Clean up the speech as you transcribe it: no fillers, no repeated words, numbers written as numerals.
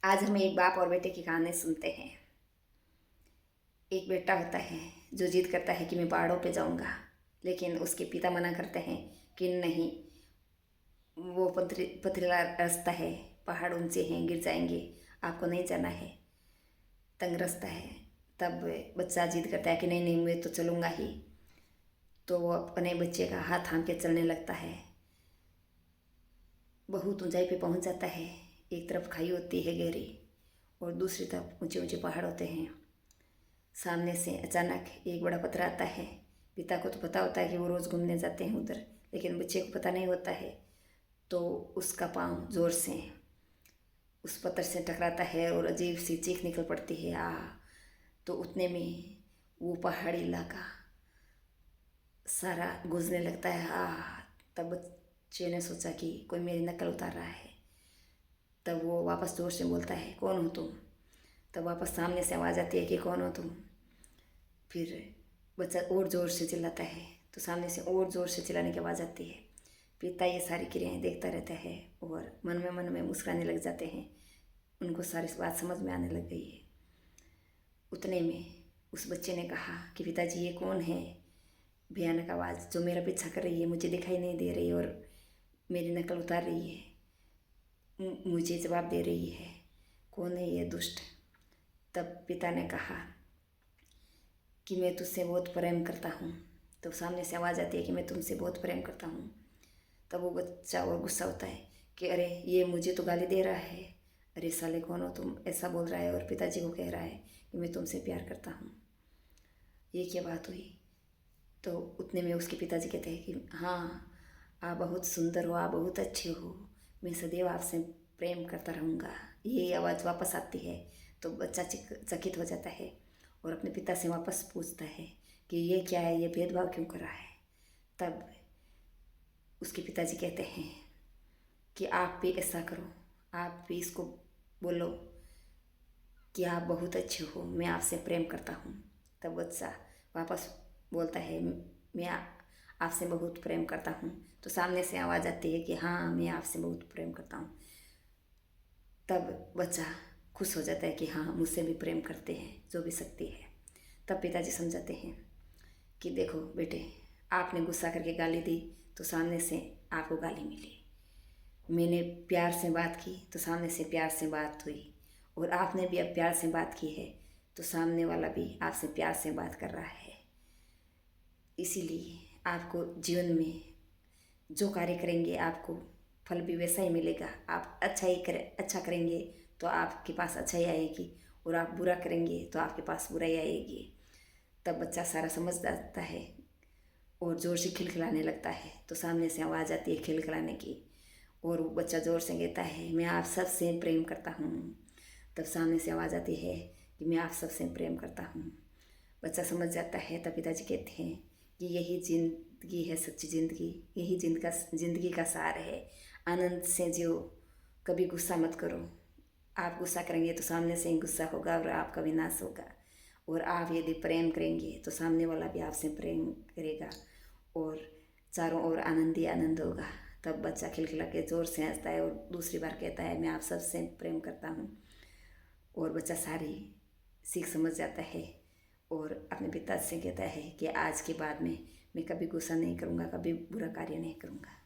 आज हम एक बाप और बेटे की कहानी सुनते हैं। एक बेटा होता है जो जिद करता है कि मैं पहाड़ों पे जाऊंगा, लेकिन उसके पिता मना करते हैं कि नहीं, वो पथरीला रास्ता है, पहाड़ ऊंचे हैं, गिर जाएंगे, आपको नहीं जाना है, तंग रास्ता है। तब बच्चा जिद करता है कि नहीं नहीं, मैं तो चलूँगा ही। तो वो अपने बच्चे का हाथ थाम के चलने लगता है। बहुत ऊंचाई पे पहुंच जाता है। एक तरफ खाई होती है गहरी, और दूसरी तरफ ऊंचे ऊंचे पहाड़ होते हैं। सामने से अचानक एक बड़ा पत्थर आता है। पिता को तो पता होता है कि वो रोज़ घूमने जाते हैं उधर, लेकिन बच्चे को पता नहीं होता है। तो उसका पाँव जोर से उस पत्थर से टकराता है और अजीब सी चीख निकल पड़ती है, आ। तो उतने में वो पहाड़ी इलाका सारा गूंजने लगता है, आ। तब बच्चे ने सोचा कि कोई मेरी नकल उतार रहा है। तब वो वापस जोर से बोलता है, कौन हो तुम? तब वापस सामने से आवाज़ आती है कि कौन हो तुम? फिर बच्चा और ज़ोर से चिल्लाता है, तो सामने से और ज़ोर से चिल्लाने की आवाज़ आती है। पिता ये सारी क्रियाएं देखता रहता है और मन में मुस्कुराने लग जाते हैं। उनको सारी बात समझ में आने लग गई है। उतने में उस बच्चे ने कहा कि पिताजी, ये कौन है? भयानक आवाज़ जो मेरा पीछा कर रही है, मुझे दिखाई नहीं दे रही और मेरी नकल उतार रही है, मुझे जवाब दे रही है। कौन है ये दुष्ट? तब पिता ने कहा कि मैं तुझसे बहुत प्रेम करता हूँ। तो सामने से आवाज़ आती है कि मैं तुमसे बहुत प्रेम करता हूँ। तब वो बच्चा और गुस्सा होता है कि अरे, ये मुझे तो गाली दे रहा है। अरे साले, कौन हो तुम? ऐसा बोल रहा है और पिताजी को कह रहा है कि मैं तुमसे प्यार करता हूँ। ये क्या बात हुई? तो उतने में उसके पिताजी कहते हैं कि हाँ, आप बहुत सुंदर हो, आप बहुत अच्छे हो, मैं सदैव आपसे प्रेम करता रहूँगा। ये आवाज़ वापस आती है। तो बच्चा चकित हो जाता है और अपने पिता से वापस पूछता है कि ये क्या है, ये भेदभाव क्यों कर रहा है? तब उसके पिताजी कहते हैं कि आप भी ऐसा करो, आप भी इसको बोलो कि आप बहुत अच्छे हो, मैं आपसे प्रेम करता हूँ। तब बच्चा वापस बोलता है, मैं आपसे बहुत प्रेम करता हूँ। तो सामने से आवाज़ आती है कि हाँ, मैं आपसे बहुत प्रेम करता हूँ। तब बच्चा खुश हो जाता है कि हाँ, मुझसे भी प्रेम करते हैं जो भी शक्ति है। तब पिताजी समझाते हैं कि देखो बेटे, आपने गुस्सा करके गाली दी तो सामने से आपको गाली मिली। मैंने प्यार से बात की तो सामने से प्यार से बात हुई, और आपने भी अब प्यार से बात की है तो सामने वाला भी आपसे प्यार से बात कर रहा है। इसीलिए आपको जीवन में जो कार्य करेंगे आपको फल भी वैसा ही मिलेगा। आप अच्छा करेंगे तो आपके पास अच्छाई आएगी, और आप बुरा करेंगे तो आपके पास बुराई आएगी। तब बच्चा सारा समझ जाता है और ज़ोर से खिलखिलाने लगता है। तो सामने से आवाज़ आती है खिलखिलाने की, और वो बच्चा ज़ोर से कहता है, मैं आप सबसे प्रेम करता हूँ। तब सामने से आवाज़ आती है कि मैं आप सबसे प्रेम करता हूँ। बच्चा समझ जाता है। तब पिताजी कहते हैं कि यही ज़िंदगी है, सच्ची ज़िंदगी, यही ज़िंदगी का सार है। आनंद से जियो, कभी गुस्सा मत करो। आप गुस्सा करेंगे तो सामने से ही गुस्सा होगा और आपका विनाश होगा, और आप यदि प्रेम करेंगे तो सामने वाला भी आपसे प्रेम करेगा, और चारों ओर आनंद ही आनंद होगा। तब बच्चा खिलखिला के ज़ोर से हंसता है और दूसरी बार कहता है, मैं आप सबसे प्रेम करता हूँ। और बच्चा सारी सीख समझ जाता है और अपने पिता से कहता है कि आज के बाद में मैं कभी गुस्सा नहीं करूँगा, कभी बुरा कार्य नहीं करूँगा।